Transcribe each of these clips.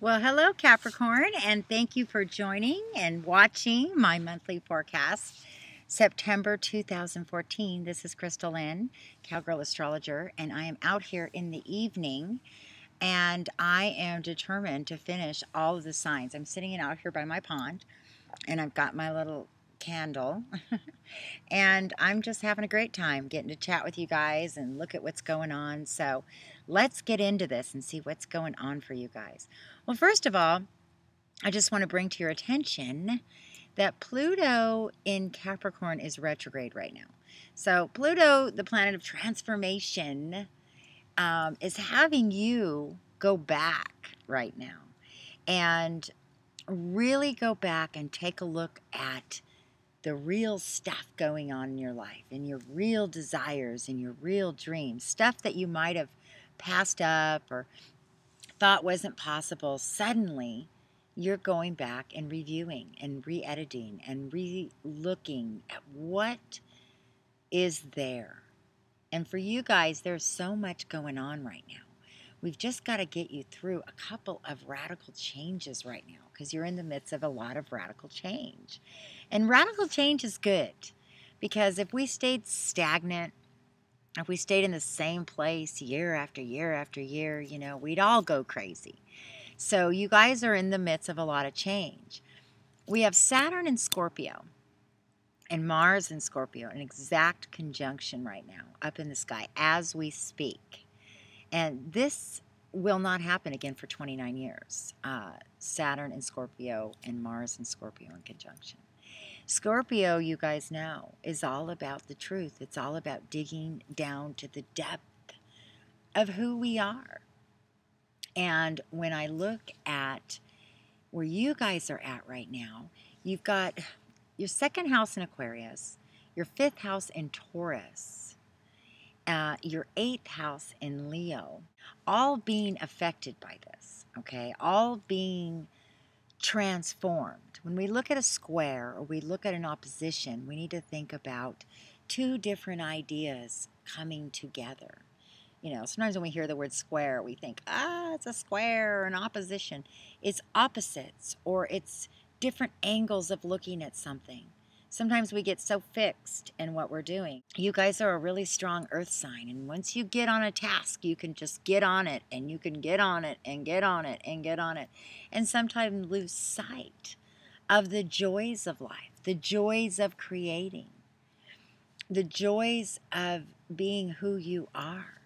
Well, hello, Capricorn, and thank you for joining and watching my monthly forecast, September 2014. This is Crystal Lynn, Cowgirl Astrologer, and I am out here in the evening, and I am determined to finish all of the signs. I'm sitting out here by my pond, and I've got my little candle, and I'm just having a great time getting to chat with you guys and look at what's going on. So let's get into this and see what's going on for you guys. Well, first of all, I just want to bring to your attention that Pluto in Capricorn is retrograde right now. So Pluto, the planet of transformation, is having you go back right now and really go back and take a look at the real stuff going on in your life and your real desires and your real dreams, stuff that you might have passed up or thought wasn't possible. Suddenly you're going back and reviewing and re-editing and re-looking at what is there. And for you guys, there's so much going on right now. We've just got to get you through a couple of radical changes right now because you're in the midst of a lot of radical change. And radical change is good because if we stayed stagnant, if we stayed in the same place year after year after year, we'd all go crazy. So you guys are in the midst of a lot of change. We have Saturn in Scorpio and Mars in Scorpio, an exact conjunction right now up in the sky as we speak. And this will not happen again for 29 years. Saturn in Scorpio and Mars in Scorpio in conjunction. Scorpio, you guys know, is all about the truth. It's all about digging down to the depth of who we are. And when I look at where you guys are at right now, you've got your second house in Aquarius, your fifth house in Taurus, your eighth house in Leo, all being affected by this, okay? All being transformed. When we look at a square or we look at an opposition, we need to think about two different ideas coming together. Sometimes when we hear the word square, we think, it's a square or an opposition. It's opposites or it's different angles of looking at something. Sometimes we get so fixed in what we're doing. You guys are a really strong earth sign, and once you get on a task, you can just get on it, and you can get on it, and get on it, and get on it, and sometimes lose sight of the joys of life, the joys of creating, the joys of being who you are.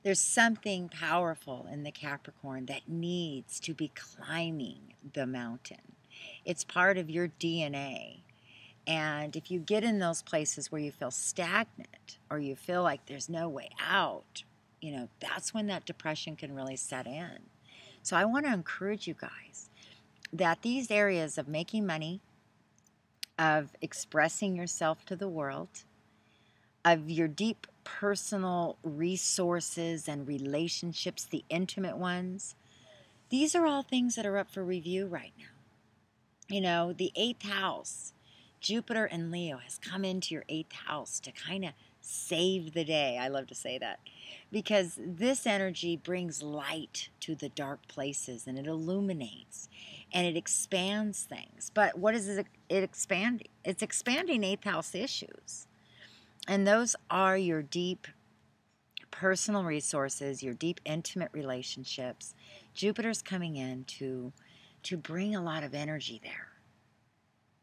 There's something powerful in the Capricorn that needs to be climbing the mountain. It's part of your DNA. And if you get in those places where you feel stagnant or you feel like there's no way out, that's when that depression can really set in. So I want to encourage you guys that these areas of making money, of expressing yourself to the world, of your deep personal resources and relationships, the intimate ones, these are all things that are up for review right now. The eighth house, Jupiter and Leo has come into your eighth house to kind of save the day. I love to say that because this energy brings light to the dark places and it illuminates and it expands things. But what is it expanding? It's expanding eighth house issues. And those are your deep personal resources, your deep intimate relationships. Jupiter's coming in to bring a lot of energy there.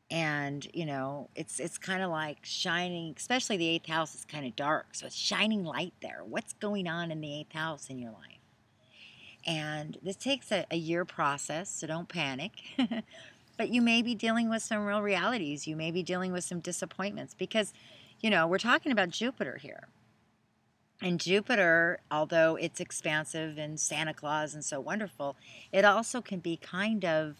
And, it's kind of like shining, especially the eighth house is kind of dark. So it's shining light there. What's going on in the eighth house in your life? And this takes a year process, so don't panic. But you may be dealing with some real realities. You may be dealing with some disappointments because, we're talking about Jupiter here. And Jupiter, although it's expansive and Santa Claus and so wonderful, it also can be kind of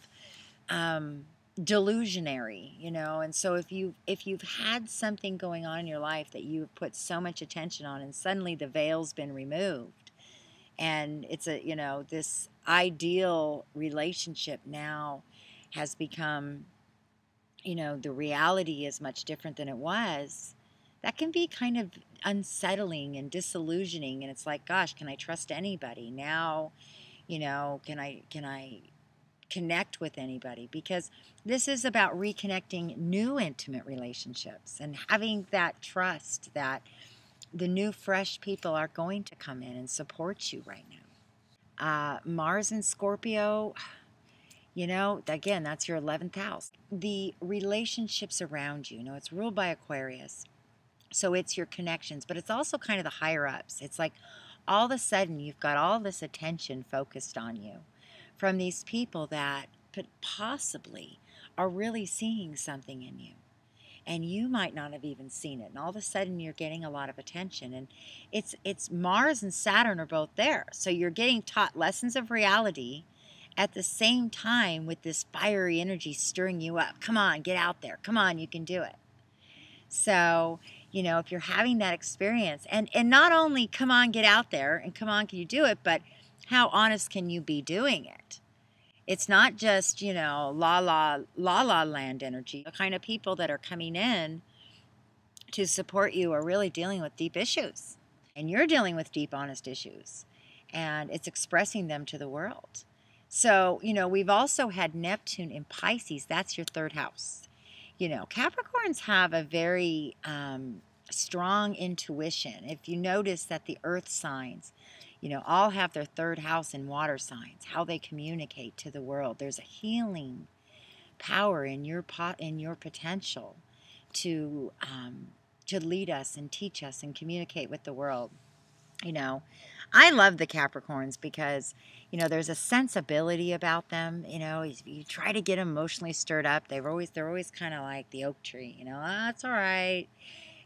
delusionary, and so if you've had something going on in your life that you've put so much attention on and suddenly the veil's been removed and it's this ideal relationship now has become, the reality is much different than it was, that can be kind of unsettling and disillusioning. And it's like, gosh, can I trust anybody? Now Can I connect with anybody? Because this is about reconnecting new intimate relationships and having that trust that the new fresh people are going to come in and support you right now. Mars and Scorpio, again, that's your 11th house. The relationships around you, it's ruled by Aquarius. So it's your connections, but it's also kind of the higher ups. It's like all of a sudden you've got all this attention focused on you from these people that possibly are really seeing something in you. And you might not have even seen it. And all of a sudden you're getting a lot of attention. And it's Mars and Saturn are both there. So you're getting taught lessons of reality at the same time with this fiery energy stirring you up. Come on, get out there. Come on, you can do it. So, if you're having that experience, and not only come on, get out there, and come on, can you do it, but how honest can you be doing it? It's not just, la land energy. The kind of people that are coming in to support you are really dealing with deep issues. And you're dealing with deep, honest issues. And it's expressing them to the world. So, we've also had Neptune in Pisces. That's your 3rd house. Capricorns have a very strong intuition. If you notice that the earth signs, all have their 3rd house in water signs, how they communicate to the world. There's a healing power in your potential to lead us and teach us and communicate with the world. I love the Capricorns because, there's a sensibility about them. You try to get emotionally stirred up. They're always kind of like the oak tree, that's all right.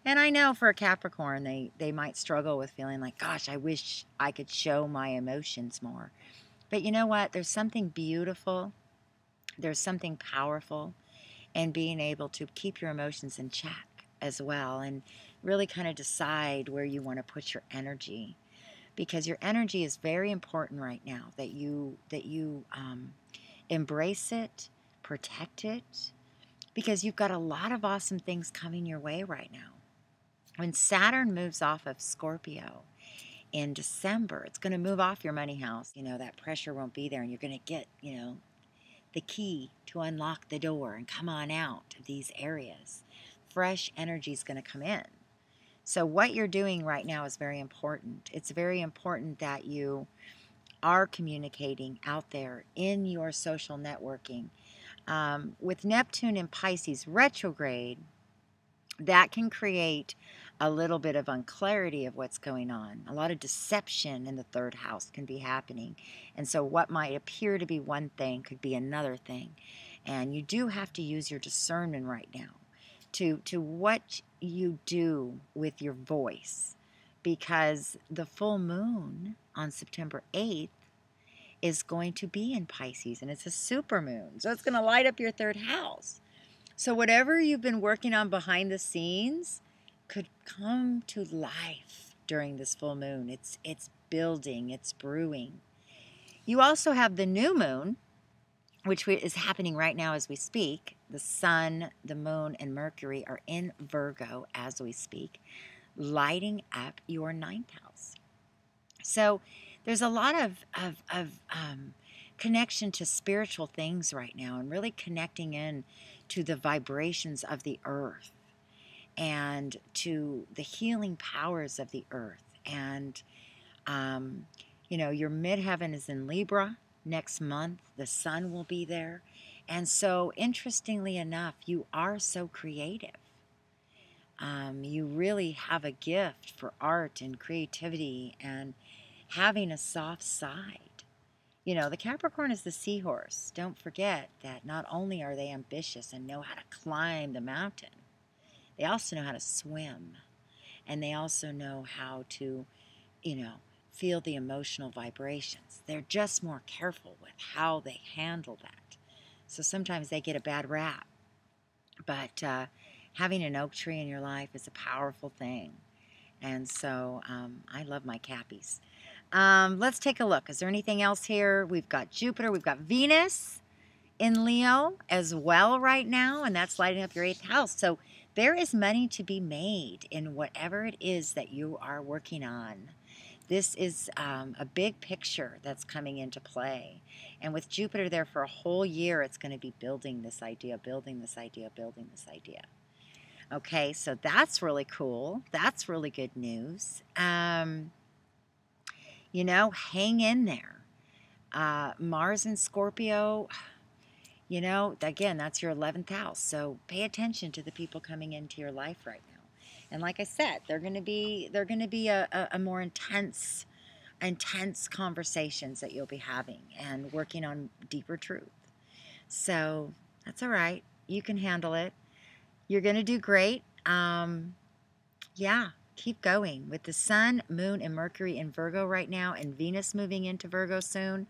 And I know for a Capricorn, they might struggle with feeling like, gosh, I wish I could show my emotions more. But you know what? There's something beautiful. There's something powerful in being able to keep your emotions in check as well and really kind of decide where you want to put your energy. Because your energy is very important right now, that you embrace it, protect it, because you've got a lot of awesome things coming your way right now. When Saturn moves off of Scorpio in December, it's going to move off your money house. That pressure won't be there, and you're going to get, the key to unlock the door and come on out of these areas. Fresh energy is going to come in. So what you're doing right now is very important. It's very important that you are communicating out there in your social networking. With Neptune in Pisces retrograde, that can create a little bit of unclarity of what's going on. A lot of deception in the 3rd house can be happening. And so what might appear to be one thing could be another thing. And you do have to use your discernment right now to what you do with your voice, because the full moon on September 8th is going to be in Pisces, and it's a super moon, so it's going to light up your 3rd house. So whatever you've been working on behind the scenes could come to life during this full moon. It's building, it's brewing. You also have the new moon, which is happening right now as we speak. The sun, the moon, and Mercury are in Virgo as we speak, lighting up your 9th house. So there's a lot of connection to spiritual things right now, and really connecting in to the vibrations of the earth and to the healing powers of the earth. And, your midheaven is in Libra. Next month, the sun will be there. And so, interestingly enough, you are so creative. You really have a gift for art and creativity and having a soft side. The Capricorn is the seahorse. Don't forget that not only are they ambitious and know how to climb the mountain, they also know how to swim. And they also know how to, feel the emotional vibrations. They're just more careful with how they handle that. So sometimes they get a bad rap. But having an oak tree in your life is a powerful thing. And so I love my Cappies. Let's take a look. Is there anything else here? We've got Jupiter. We've got Venus in Leo as well right now. And that's lighting up your 8th house. So there is money to be made in whatever it is that you are working on. This is a big picture that's coming into play. And with Jupiter there for a whole year, it's going to be building this idea, building this idea, building this idea. Okay, so that's really cool. That's really good news. You know, hang in there. Mars and Scorpio, you know, again, that's your 11th house. So pay attention to the people coming into your life right now. And like I said, they're going to be a more intense conversations that you'll be having and working on deeper truth. So that's all right. You can handle it. You're going to do great. Yeah, keep going. With the Sun, Moon, and Mercury in Virgo right now, and Venus moving into Virgo soon,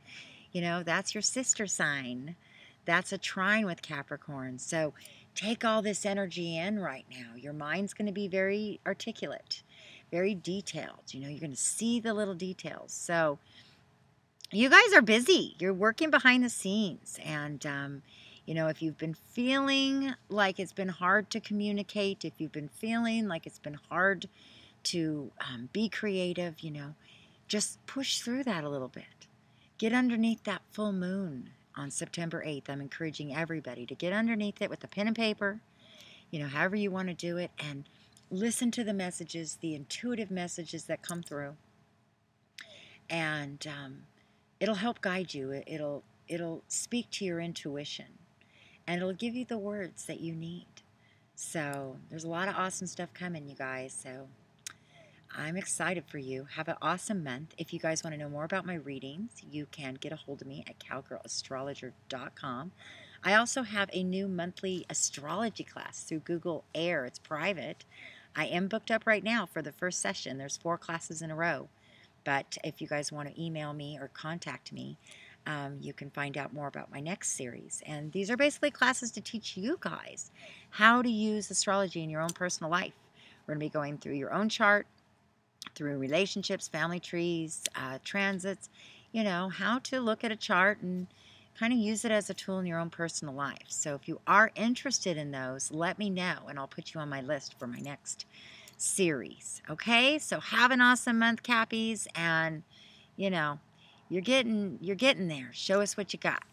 you know, that's your sister sign. That's a trine with Capricorn. So take all this energy in right now. Your mind's going to be very articulate, very detailed. You know, you're going to see the little details. So you guys are busy. You're working behind the scenes. And, you know, if you've been feeling like it's been hard to communicate, if you've been feeling like it's been hard to be creative, you know, just push through that a little bit. Get underneath that full moon on September 8th. I'm encouraging everybody to get underneath it with a pen and paper, you know, however you want to do it, and listen to the messages, the intuitive messages that come through. And it'll help guide you. It'll speak to your intuition, and it'll give you the words that you need. So there's a lot of awesome stuff coming, you guys. So I'm excited for you. Have an awesome month. If you guys want to know more about my readings, you can get a hold of me at cowgirlastrologer.com. I also have a new monthly astrology class through Google Air. It's private. I am booked up right now for the first session. There's 4 classes in a row. But if you guys want to email me or contact me, you can find out more about my next series. And these are basically classes to teach you guys how to use astrology in your own personal life. We're going to be going through your own chart, through relationships, family trees, transits, you know, how to look at a chart and kind of use it as a tool in your own personal life. So if you are interested in those, let me know, and I'll put you on my list for my next series. Okay, so have an awesome month, Cappies, and you know, you're getting there. Show us what you got.